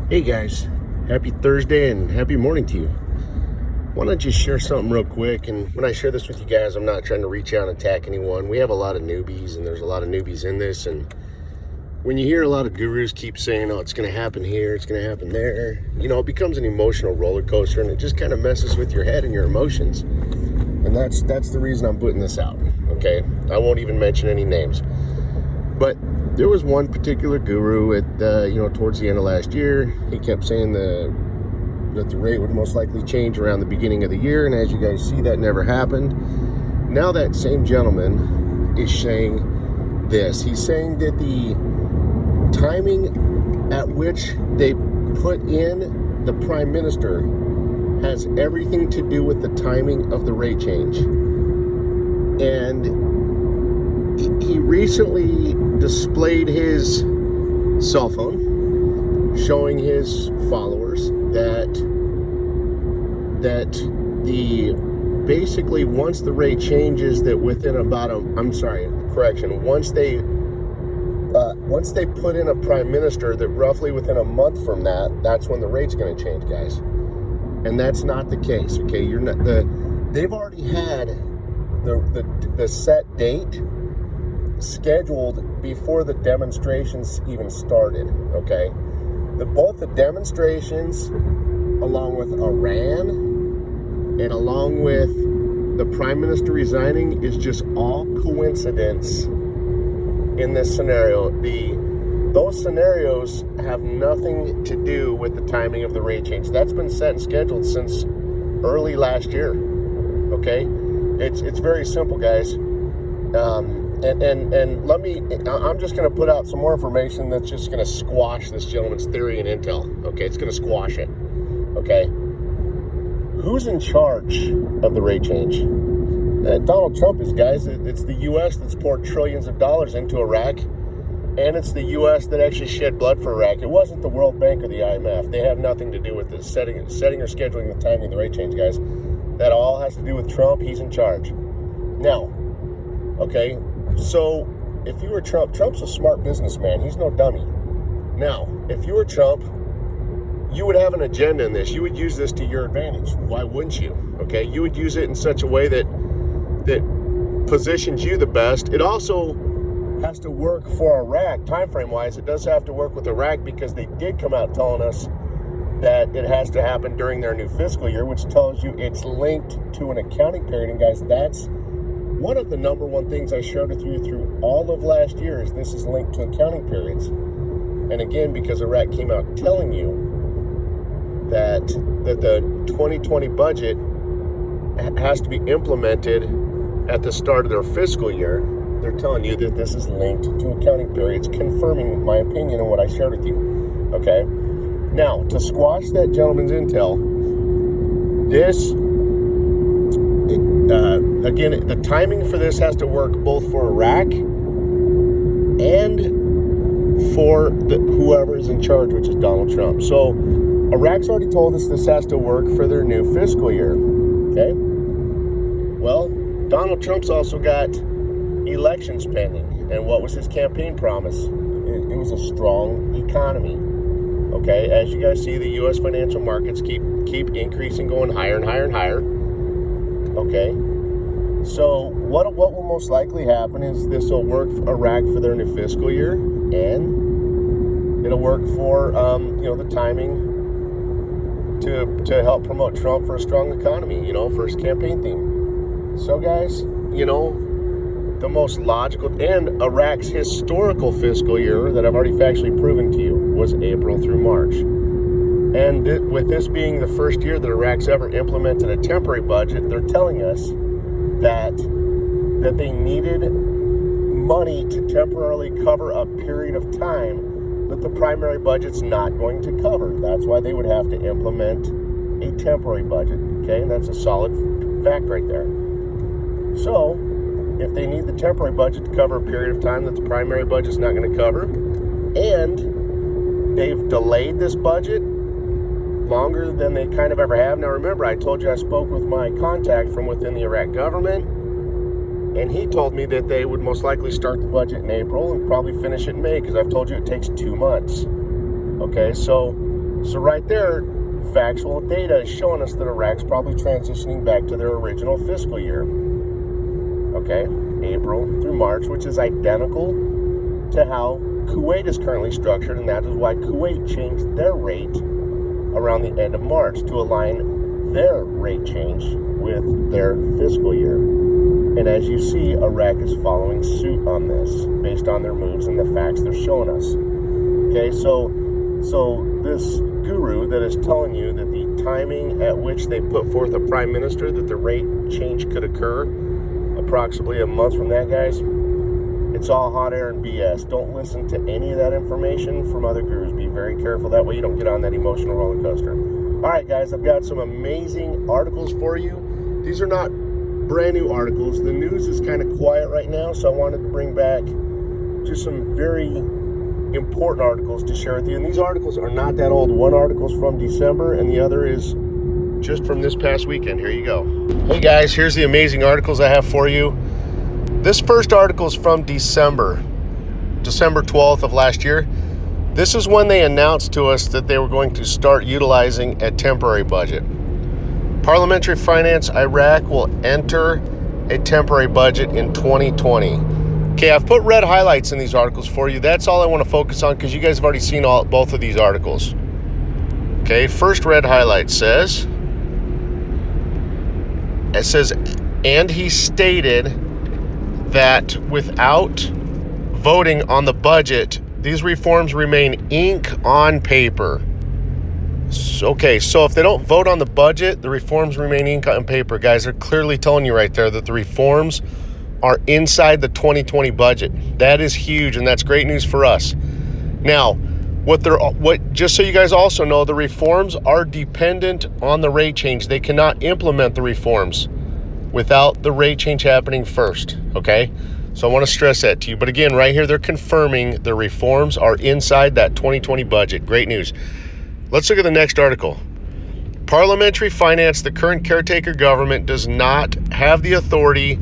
Hey guys, happy Thursday and happy morning to you. Want to just share something real quick, and when I share this with you guys, I'm not trying to reach out and attack anyone. We have a lot of newbies, and there's a lot of newbies in this, and when you hear a lot of gurus keep saying, oh, it's going to happen here, it's going to happen there, it becomes an emotional roller coaster, and it just kind of messes with your head and your emotions. And that's the reason I'm putting this out, okay? I won't even mention any names. But there was one particular guru at towards the end of last year. He kept saying that the rate would most likely change around the beginning of the year, and as you guys see, that never happened. Now that same gentleman is saying this. He's saying that the timing at which they put in the prime minister has everything to do with the timing of the rate change. And he recently displayed his cell phone, showing his followers that the basically once the rate changes, that within about once they put in a prime minister, that roughly within a month from that's when the rate's going to change, guys. And that's not the case. Okay, they've already had the set date scheduled before the demonstrations even started. Okay, both the demonstrations, along with Iran and along with the prime minister resigning, is just all coincidence in this scenario. Those scenarios have nothing to do with the timing of the rate change. That's been set and scheduled since early last year. Okay, it's very simple, guys. And I'm just going to put out some more information that's just going to squash this gentleman's theory and intel. Okay, it's going to squash it. Okay, who's in charge of the rate change? Donald Trump is, guys. It's the U.S. that's poured trillions of dollars into Iraq, and it's the U.S. that actually shed blood for Iraq. It wasn't the World Bank or the IMF. They have nothing to do with this setting or scheduling the timing of the rate change, guys. That all has to do with Trump. He's in charge. Now, okay, so if you were Trump, Trump's a smart businessman. He's no dummy. Now, if you were Trump, you would have an agenda in this. You would use this to your advantage. Why wouldn't you? Okay, you would use it in such a way that positions you the best. It also has to work for Iraq, time frame wise. It does have to work with Iraq, because they did come out telling us that it has to happen during their new fiscal year, which tells you it's linked to an accounting period. And guys, that's one of the number one things I shared with you through all of last year, is this is linked to accounting periods. And again, because Iraq came out telling you that the 2020 budget has to be implemented at the start of their fiscal year, they're telling you that this is linked to accounting periods, confirming my opinion and what I shared with you. Okay? Now, to squash that gentleman's intel, again, the timing for this has to work both for Iraq and for whoever is in charge, which is Donald Trump. So Iraq's already told us this has to work for their new fiscal year. Okay? Well, Donald Trump's also got elections pending. And what was his campaign promise? It was a strong economy. Okay? As you guys see, the U.S. financial markets keep increasing, going higher and higher and higher. Okay? So what will most likely happen is this will work for Iraq for their new fiscal year, and it'll work for the timing to help promote Trump for a strong economy, for his campaign theme. So guys, the most logical, and Iraq's historical fiscal year that I've already factually proven to you was April through March. And with this being the first year that Iraq's ever implemented a temporary budget, they're telling us that they needed money to temporarily cover a period of time that the primary budget's not going to cover. That's why they would have to implement a temporary budget. Okay, and that's a solid fact right there. So, if they need the temporary budget to cover a period of time that the primary budget's not going to cover, and they've delayed this budget longer than they kind of ever have. Now remember, I told you I spoke with my contact from within the Iraq government, and he told me that they would most likely start the budget in April and probably finish it in May, because I've told you it takes 2 months. Okay, so So right there, factual data is showing us that Iraq's probably transitioning back to their original fiscal year. Okay, April through March, which is identical to how Kuwait is currently structured, and that is why Kuwait changed their rate around the end of March to align their rate change with their fiscal year. And as you see, Iraq is following suit on this based on their moves and the facts they're showing us. Okay, so this guru that is telling you that the timing at which they put forth a prime minister, that the rate change could occur approximately a month from that, guys, it's all hot air and BS. Don't listen to any of that information from other gurus. Be very careful. That way you don't get on that emotional roller coaster. All right, guys, I've got some amazing articles for you. These are not brand new articles. The news is kind of quiet right now, so I wanted to bring back just some very important articles to share with you. And these articles are not that old. One article is from December, and the other is just from this past weekend. Here you go. Hey, guys, here's the amazing articles I have for you. This first article is from December 12th of last year. This is when they announced to us that they were going to start utilizing a temporary budget. Parliamentary Finance Iraq will enter a temporary budget in 2020. Okay, I've put red highlights in these articles for you. That's all I want to focus on because you guys have already seen both of these articles. Okay, first red highlight says, and he stated that without voting on the budget, these reforms remain ink on paper. Okay, so if they don't vote on the budget, the reforms remain ink on paper. Guys, they're clearly telling you right there that the reforms are inside the 2020 budget. That is huge, and that's great news for us. Now, just so you guys also know, the reforms are dependent on the rate change. They cannot implement the reforms without the rate change happening first, okay? So I want to stress that to you. But again, right here, they're confirming the reforms are inside that 2020 budget. Great news. Let's look at the next article. Parliamentary Finance, the current caretaker government, does not have the authority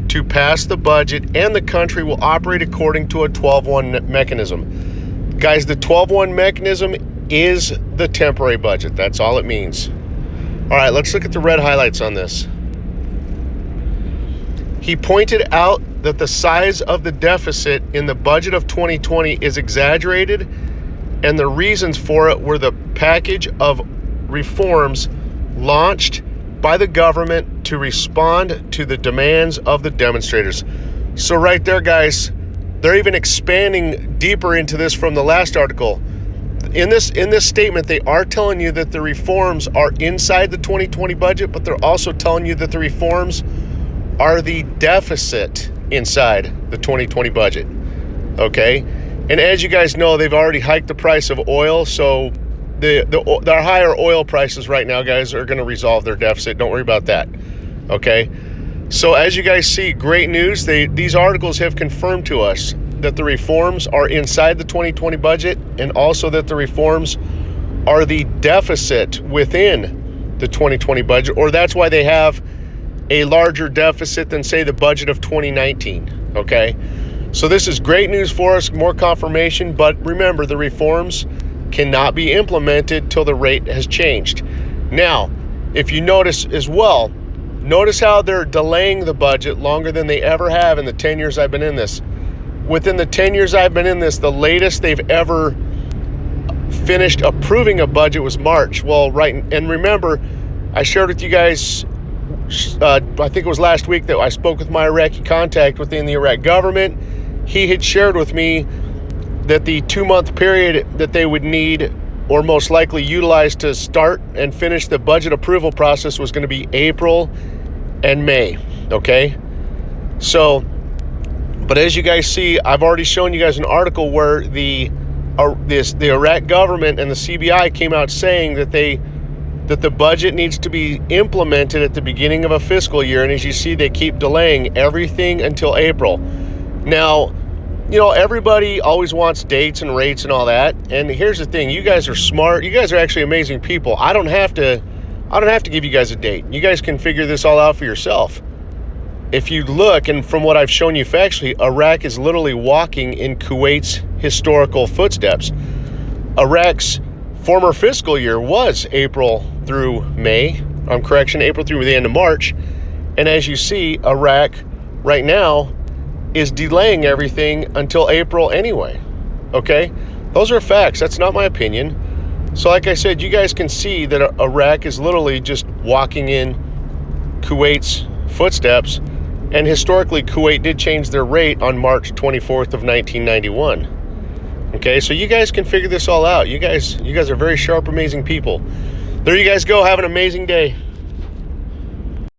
to pass the budget, and the country will operate according to a 12-1 mechanism. Guys, the 12-1 mechanism is the temporary budget. That's all it means. All right, let's look at the red highlights on this. He pointed out that the size of the deficit in the budget of 2020 is exaggerated, and the reasons for it were the package of reforms launched by the government to respond to the demands of the demonstrators. So right there, guys, they're even expanding deeper into this from the last article. In this statement, they are telling you that the reforms are inside the 2020 budget, but they're also telling you that the reforms are the deficit inside the 2020 budget, okay? And as you guys know, they've already hiked the price of oil, so the higher oil prices right now, guys, are going to resolve their deficit. Don't worry about that, okay? So as you guys see, great news. These articles have confirmed to us that the reforms are inside the 2020 budget, and also that the reforms are the deficit within the 2020 budget, or that's why they have a larger deficit than, say, the budget of 2019, okay? So this is great news for us, more confirmation, but remember, the reforms cannot be implemented till the rate has changed. Now, if you notice as well, notice how they're delaying the budget longer than they ever have in the 10 years I've been in this. Within the 10 years I've been in this, the latest they've ever finished approving a budget was March. Well, right, and remember, I shared with you guys, I think it was last week, that I spoke with my Iraqi contact within the Iraq government. He had shared with me that the 2-month period that they would need, or most likely utilize, to start and finish the budget approval process was going to be April and May, okay? So, but as you guys see, I've already shown you guys an article where the Iraq government and the CBI came out saying that the budget needs to be implemented at the beginning of a fiscal year, and as you see, they keep delaying everything until April. Now, you know, everybody always wants dates and rates and all that, and here's the thing, you guys are smart, you guys are actually amazing people. I don't have to give you guys a date. You guys can figure this all out for yourself. If you look, and from what I've shown you factually, Iraq is literally walking in Kuwait's historical footsteps. Iraq's former fiscal year was April through May. April through the end of March. And as you see, Iraq right now is delaying everything until April anyway. Okay? Those are facts. That's not my opinion. So like I said, you guys can see that Iraq is literally just walking in Kuwait's footsteps. And historically, Kuwait did change their rate on March 24th of 1991. Okay, so you guys can figure this all out. You guys are very sharp, amazing people. There you guys go. Have an amazing day.